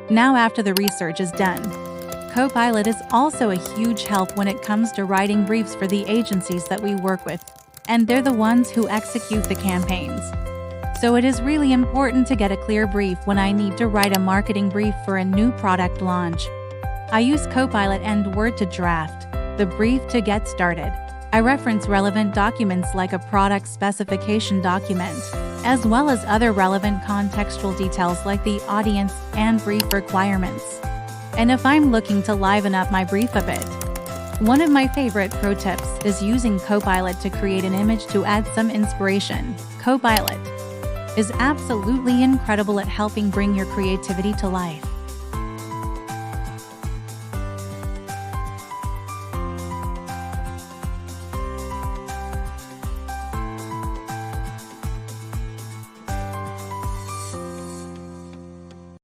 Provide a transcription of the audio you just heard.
Now after the research is done, Copilot is also a huge help when it comes to writing briefs for the agencies that we work with, and they're the ones who execute the campaigns. So it is really important to get a clear brief when I need to write a marketing brief for a new product launch. I use Copilot and Word to draft the brief to get started. I reference relevant documents like a product specification document, as well as other relevant contextual details like the audience and brief requirements. And if I'm looking to liven up my brief a bit, one of my favorite pro tips is using Copilot to create an image to add some inspiration. Copilot is absolutely incredible at helping bring your creativity to life.